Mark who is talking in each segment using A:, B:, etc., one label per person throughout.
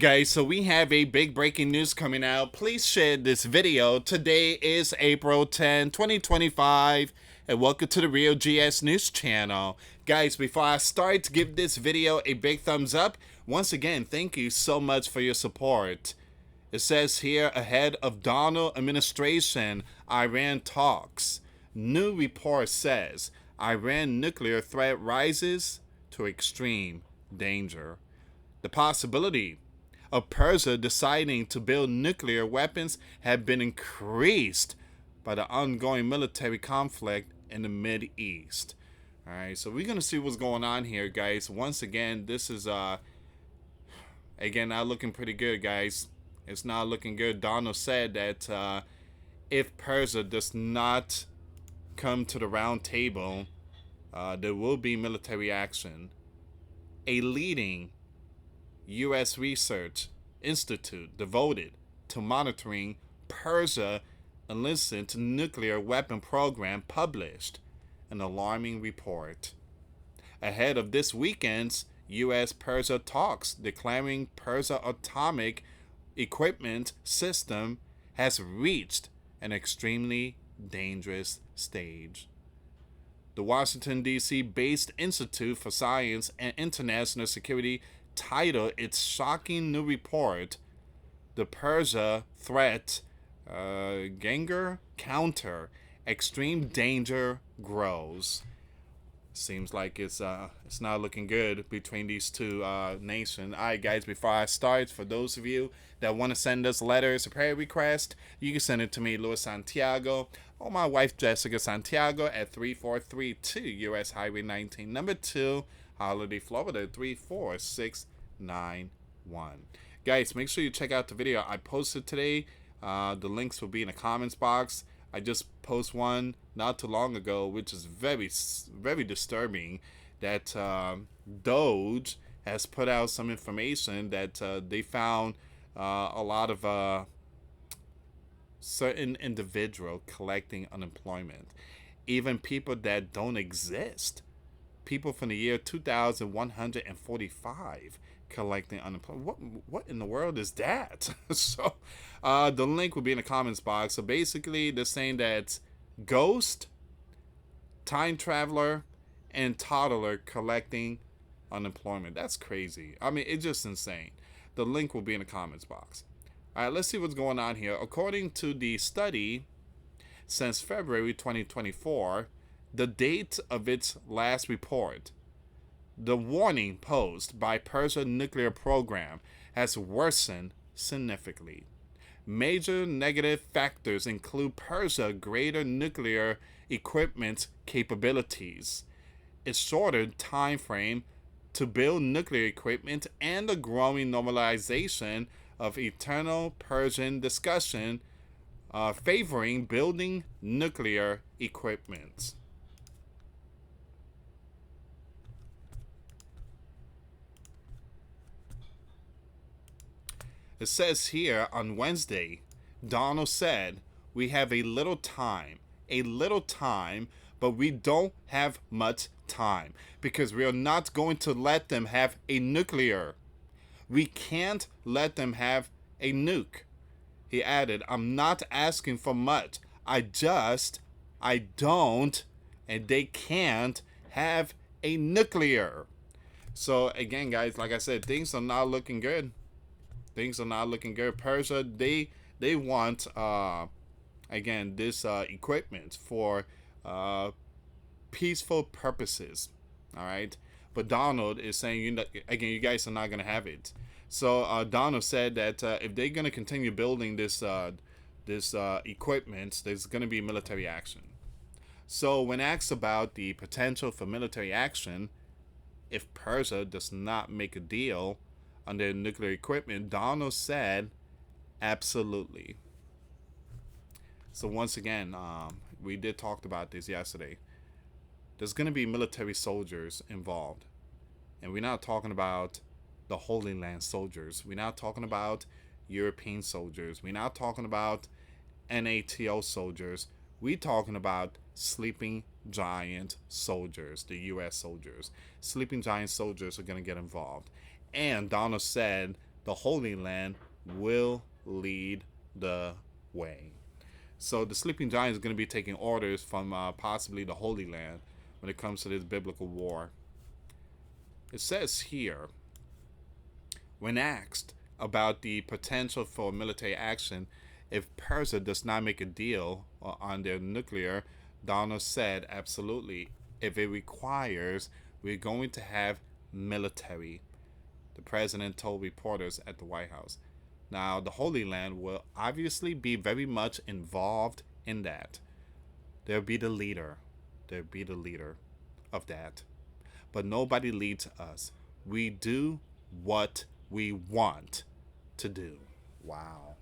A: Guys, so we have a big breaking news coming out. Please share this video. Today is April 10, 2025, and welcome to the Real GS News channel. Guys, before I start, give this video a big thumbs up. Once again, thank you so much for your support. It says here, ahead of Donald administration, Iran talks. New report says Iran nuclear threat rises to extreme danger. The possibility of Persia deciding to build nuclear weapons have been increased by the ongoing military conflict in the Mideast. Alright, so we're going to see what's going on here, guys. Once again, this is, again, not looking pretty good, guys. It's not looking good. Donald said that if Persia does not come to the round table, there will be military action. A leading US research institute devoted to monitoring Persia illicit nuclear weapon program published an alarming report. Ahead of this weekend's US-Persia talks, declaring Persia atomic equipment system has reached an extremely dangerous stage. The Washington, D.C. based Institute for Science and International Security titled its shocking new report, The Persia Threat Ganger Counter, Extreme Danger Grows. Seems like it's not looking good between these two nations. Alright, guys, before I start, for those of you that want to send us letters or prayer requests, you can send it to me, US Santiago, or my wife, Jessica Santiago, at 3432 US Highway 19, number 2, Holiday, Florida, 34691. Guys, make sure you check out the video I posted today. The links will be in the comments box. I just posted one not too long ago, which is very, very disturbing, that Doge has put out some information that they found a lot of certain individual collecting unemployment, even people that don't exist. People from the year 2145 collecting unemployment. What in the world is that? So the link will be in the comments box. So basically they're saying that ghost, time traveler, and toddler collecting unemployment. That's crazy. I mean, it's just insane. The link will be in the comments box. All right, let's see what's going on here. According to the study, since February 2024, the date of its last report, the warning posed by Persia nuclear program has worsened significantly. Major negative factors include Persia greater nuclear equipment capabilities, its shorter time frame to build nuclear equipment, and the growing normalization of eternal Persian discussion favoring building nuclear equipment. It says here on Wednesday, Donald said, we have a little time, but we don't have much time because we are not going to let them have a nuclear. We can't let them have a nuke. He added, I'm not asking for much. I don't, and they can't have a nuclear. So again, guys, like I said, things are not looking good. Things are not looking good. Persia, they want, again, this equipment for peaceful purposes, all right? But Donald is saying, again, you guys are not going to have it. So Donald said that if they're going to continue building this equipment, there's going to be military action. So when asked about the potential for military action, if Persia does not make a deal on their nuclear equipment, Donald said, absolutely. So once again, we did talk about this yesterday. There's going to be military soldiers involved. And we're not talking about the Holy Land soldiers. We're not talking about European soldiers. We're not talking about NATO soldiers. We're talking about sleeping giant soldiers, the US soldiers. Sleeping giant soldiers are going to get involved. And Donald said the Holy Land will lead the way. So the sleeping giant is going to be taking orders from possibly the Holy Land when it comes to this biblical war. It says here, when asked about the potential for military action if Persia does not make a deal on their nuclear, Donald said, absolutely. If it requires, we're going to have military, the president told reporters at the White House. Now, the Holy Land will obviously be very much involved in that. They'll be the leader. They'll be the leader of that. But nobody leads us. We do what we want to do. Wow.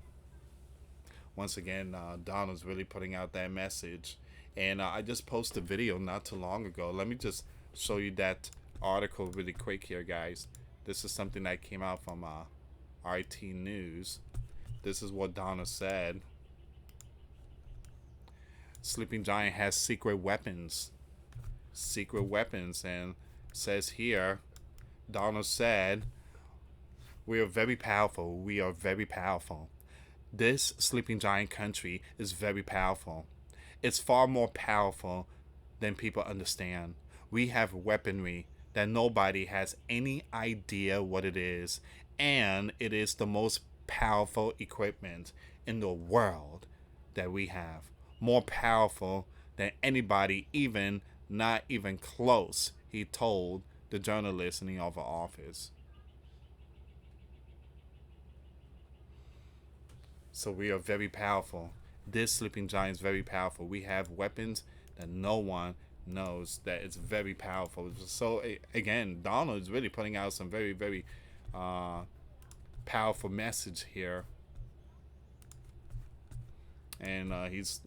A: Once again, Donald's really putting out that message. And I just posted a video not too long ago. Let me just show you that article really quick here, guys. This is something that came out from RT News. This is what Donald said. Sleeping Giant has secret weapons. Secret weapons. And says here, Donald said, we are very powerful. We are very powerful. This sleeping giant country is very powerful. It's far more powerful than people understand. We have weaponry that nobody has any idea what it is. And it is the most powerful equipment in the world that we have. More powerful than anybody, even not even close, he told the journalist in the Oval Office. So we are very powerful. This sleeping giant is very powerful. We have weapons that no one knows that it's very powerful. So again, Donald is really putting out some very, very powerful message here. And he's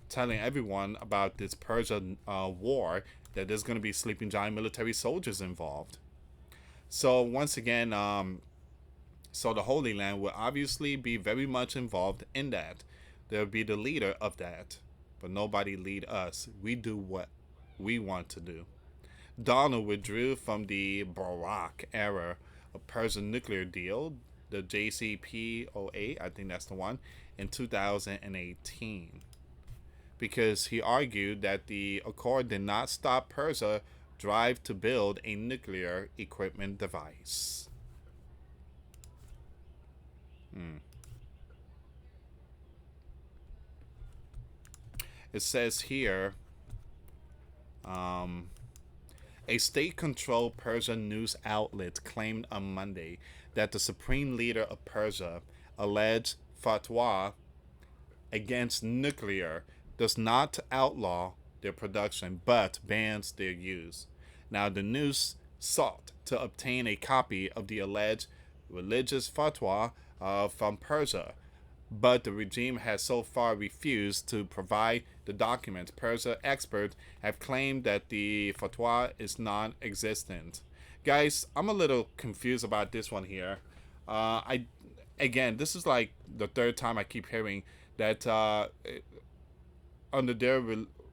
A: telling everyone about this Persia war, that there's going to be sleeping giant military soldiers involved. So once again, so the Holy Land will obviously be very much involved in that. They'll be the leader of that. But nobody lead us. We do what we want to do. Donald withdrew from the Barack era of Persian nuclear deal, the JCPOA, I think that's the one, in 2018. Because he argued that the accord did not stop Persia's drive to build a nuclear equipment device. It says here, a state-controlled Persian news outlet claimed on Monday that the supreme leader of Persia alleged fatwa against nuclear does not outlaw their production but bans their use. Now, the news sought to obtain a copy of the alleged religious fatwa from Persia, but the regime has so far refused to provide the documents. Persia experts have claimed that the fatwa is non-existent. Guys, I'm a little confused about this one here. Again, this is like the third time I keep hearing that under their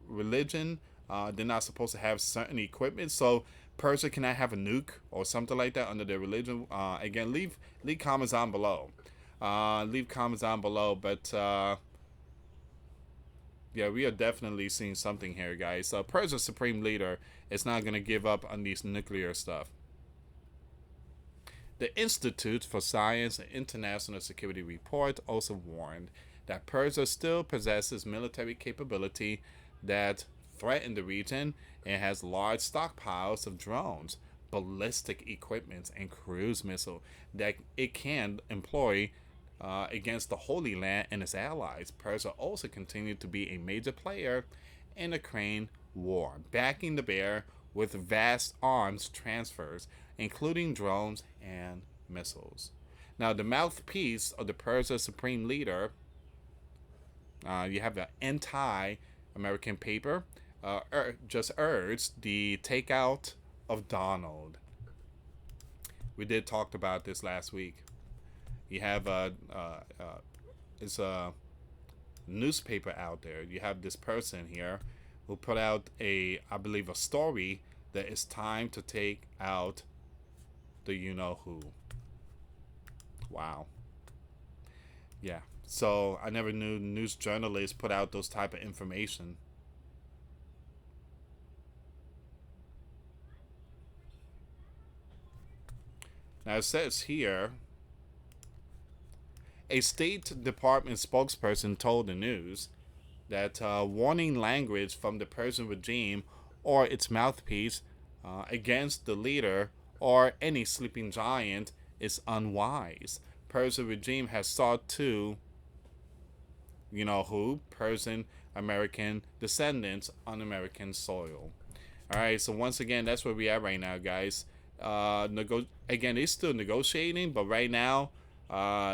A: religion, they're not supposed to have certain equipment. So Persia cannot have a nuke or something like that under their religion. Again, leave comments down below. Leave comments down below. But yeah, we are definitely seeing something here, guys. Persia's supreme leader is not going to give up on these nuclear stuff. The Institute for Science and International Security report also warned that Persia still possesses military capability that threaten the region and has large stockpiles of drones, ballistic equipment, and cruise missiles that it can employ against the Holy Land and its allies. Persia also continued to be a major player in the Ukraine war, backing the bear with vast arms transfers, including drones and missiles. Now, the mouthpiece of the Persia supreme leader, you have the anti-American paper, just urged the takeout of Donald. We did talk about this last week. You have it's a newspaper out there. You have this person here who put out I believe, a story that it's time to take out the you-know-who. Wow. Yeah. So I never knew news journalists put out those type of information. Now it says here, a State Department spokesperson told the news that warning language from the Persian regime or its mouthpiece against the leader or any sleeping giant is unwise. Persian regime has sought to, you know who, Persian American descendants on American soil. All right, so once again, that's where we are right now, guys. Again, they're still negotiating, but right now,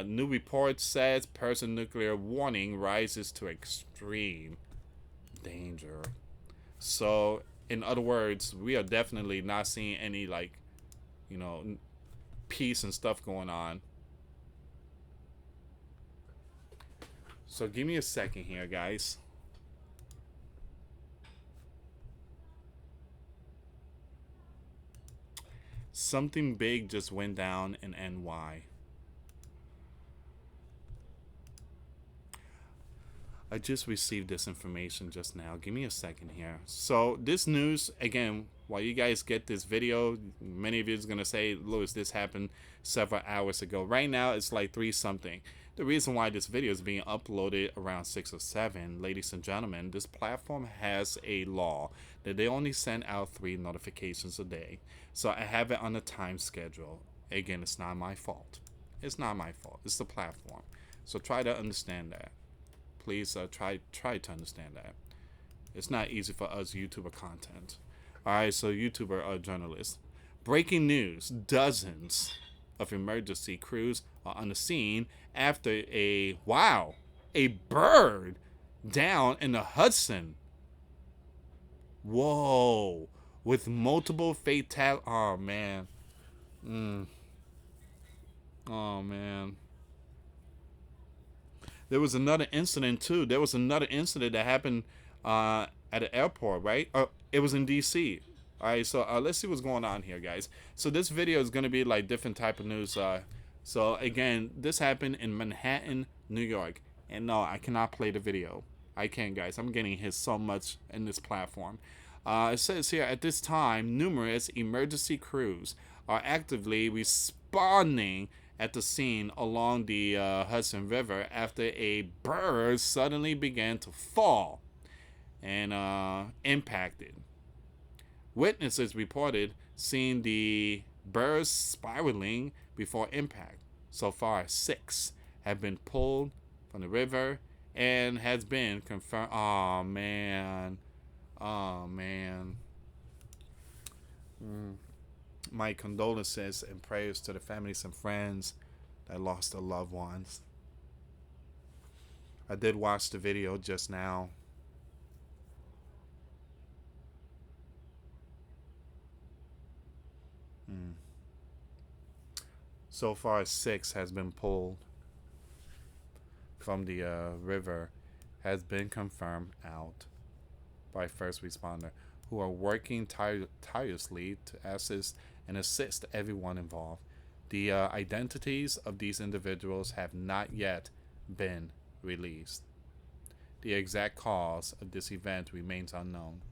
A: new report says Persian nuclear warning rises to extreme danger. So, in other words, we are definitely not seeing any like, you know, peace and stuff going on. So, give me a second here, guys. Something big just went down in NY. I just received this information just now. Give me a second here. So this news, again, while you guys get this video, many of you is going to say, Louis, this happened several hours ago. Right now, it's like 3 something. The reason why this video is being uploaded around 6 or 7, ladies and gentlemen, this platform has a law that they only send out 3 notifications a day. So I have it on a time schedule. Again, it's not my fault. It's not my fault. It's the platform. So try to understand that. Please try to understand that. It's not easy for us YouTuber content. Alright, so YouTuber journalists. Breaking news. Dozens of emergency crews are on the scene after a bird down in the Hudson. Whoa. With multiple fatal. Oh, man. Oh, man. There was another incident too. There was another incident that happened at the airport, right? It was in D.C. All right, so let's see what's going on here, guys. So this video is gonna be like different type of news. So again, this happened in Manhattan, New York, and no, I cannot play the video. I can't, guys. I'm getting hit so much in this platform. It says here, at this time, numerous emergency crews are actively responding at the scene along the Hudson River after a bird suddenly began to fall and impacted. Witnesses reported seeing the bird spiraling before impact. So far, 6 have been pulled from the river and has been confirmed. Oh, man. Oh, man. My condolences and prayers to the families and friends that lost their loved ones. I did watch the video just now. So far, 6 has been pulled from the river, has been confirmed out by first responder, who are working tirelessly to assist everyone involved. The identities of these individuals have not yet been released. The exact cause of this event remains unknown,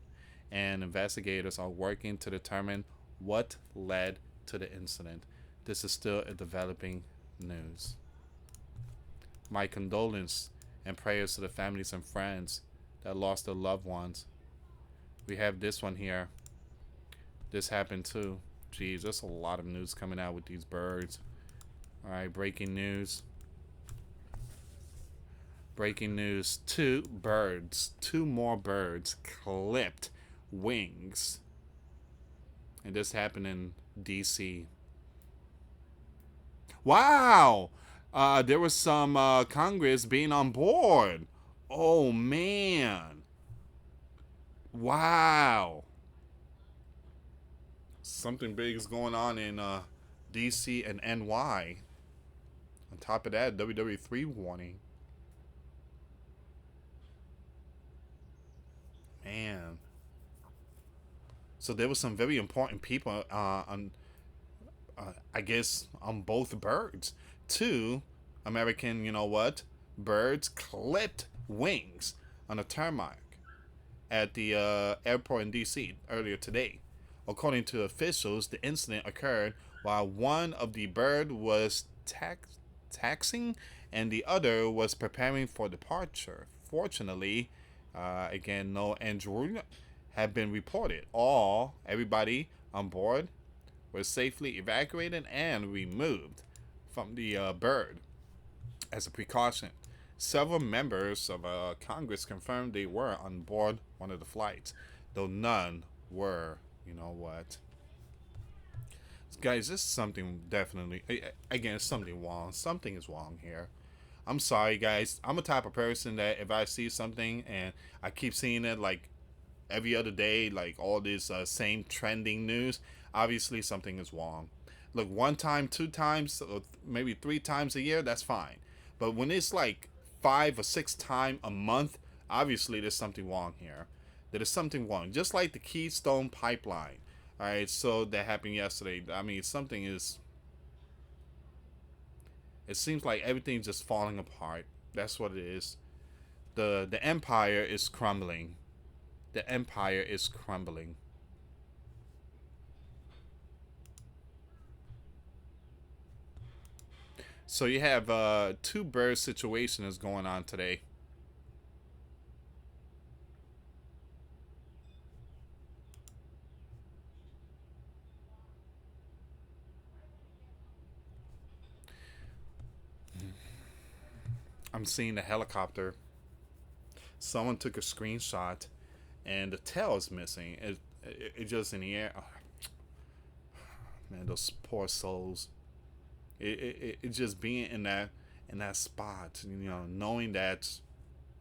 A: and investigators are working to determine what led to the incident. This is still a developing news. My condolences and prayers to the families and friends that lost their loved ones. We have this one here. This happened too. Geez, there's a lot of news coming out with these birds. Alright, breaking news. Breaking news. 2 more birds clipped wings. And this happened in DC. Wow! There was some Congress being on board. Oh, man. Wow. Something big is going on in DC and NY. On top of that, WW3 warning. Man. So there was some very important people on I guess on both birds. Two American, you know what, birds clipped wings on a tarmac at the airport in D.C. earlier today. According to officials, the incident occurred while one of the bird was taxiing and the other was preparing for departure. Fortunately, again, no injury have been reported. Everybody on board was safely evacuated and removed from the bird as a precaution. Several members of Congress confirmed they were on board one of the flights, though none were, you know what. Guys, this is something definitely, again, something wrong. Something is wrong here. I'm sorry, guys. I'm a type of person that if I see something and I keep seeing it like every other day, like all this same trending news, obviously something is wrong. Look, one time, two times, or maybe three times a year, that's fine. But when it's like 5 or 6 times a month, obviously there's something wrong here. There is something wrong. Just like the Keystone Pipeline. All right, so that happened yesterday. I mean, something is. It seems like everything's just falling apart. That's what it is. The empire is crumbling. The empire is crumbling. So you have two bird situations going on today. I'm seeing the helicopter. Someone took a screenshot, and the tail is missing. It just in the air. Oh, man, those poor souls. It just being in that spot, you know, knowing that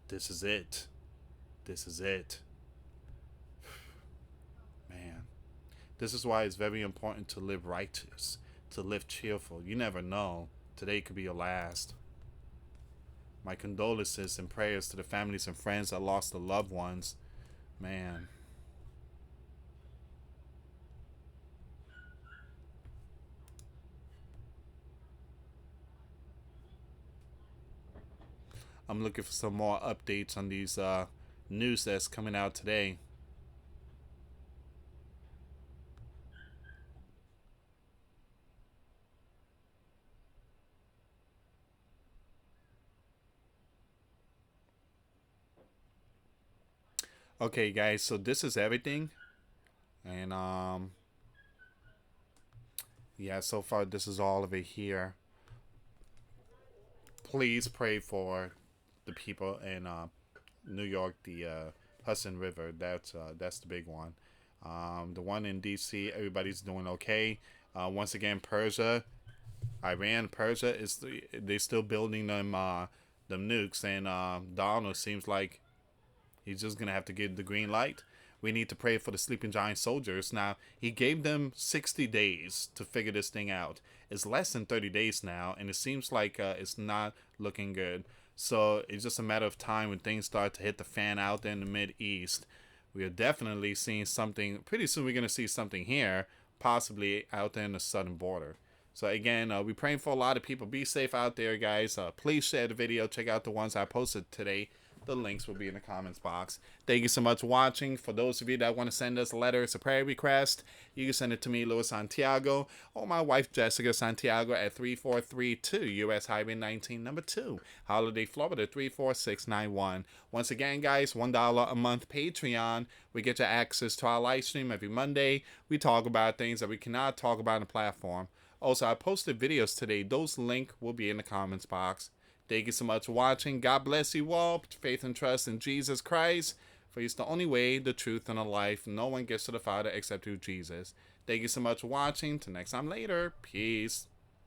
A: this is it. This is it. Man, this is why it's very important to live righteous, to live cheerful. You never know. Today could be your last. My condolences and prayers to the families and friends that lost their loved ones. Man. I'm looking for some more updates on these news that's coming out today. Okay, guys, so this is everything. And yeah, so far this is all of it here. Please pray for the people in New York, the Hudson River. That's the big one. The one in D.C. Everybody's doing okay. Once again, Persia is they still building them nukes, and Donald seems like he's just gonna have to give the green light. We need to pray for the sleeping giant soldiers. Now, he gave them 60 days to figure this thing out. It's less than 30 days now, and it seems like it's not looking good. So it's just a matter of time when things start to hit the fan out there in the Mid East. We are definitely seeing something. Pretty soon we're going to see something here, possibly out there in the southern border. So again, we're praying for a lot of people. Be safe out there, guys. Please share the video. Check out the ones I posted today. The links will be in the comments box. Thank you so much for watching. For those of you that want to send us letters, a prayer request, you can send it to me, US Santiago, or my wife, Jessica Santiago, at 3432 US Highway 19, number 2, Holiday, Florida, 34691. Once again, guys, $1 a month Patreon. We get you access to our live stream every Monday. We talk about things that we cannot talk about on the platform. Also, I posted videos today. Those links will be in the comments box. Thank you so much for watching. God bless you all. Faith and trust in Jesus Christ. For He's the only way, the truth, and the life. No one gets to the Father except through Jesus. Thank you so much for watching. Till next time later. Peace.